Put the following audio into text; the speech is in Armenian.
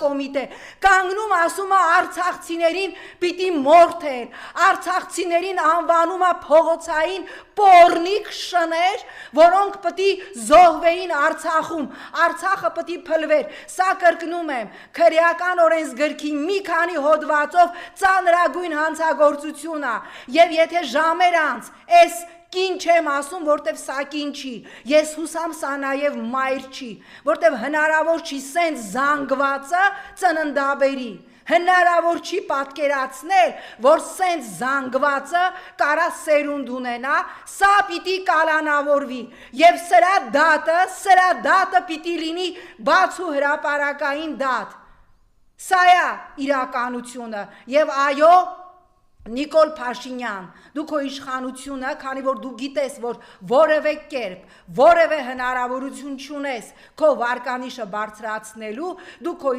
կոմիտե կանգնում ասում է արցախցիներին պիտի մորթել, արցախցիներին անվանում է փողոցային պոռնիկ շներ, որոնք պիտի զոհվեին Արցախում, Արցախը պիտի փլվեր։ Սա կրկնում եմ, քրեական օրենսգրքի մի քանի հոդվածով ծանրագույն հանցագործություն է, եւ եթե ժամեր անց այս կին չեմ ասում, որտեվ սա կին չի, ես հուսամ սա նաև մայր չի, որտեվ հնարավոր չի սենց զանգվածը ծննդաբերի, հնարավոր չի պատկերացնել, որ սենց զանգվածը կարա սերունդ ունենա, սա պիտի կալանավորվի, և սրա դատը պիտի լինի բաց ու հրապարակային դատ, սա է իրականությունը, և այո, Նիկոլ Փաշինյան, դու քո իշխանությունը, քանի որ դու գիտես, որ որևէ կերպ, որևէ հնարավորություն չունես քո վարկանիշը բարձրացնելու, դու քո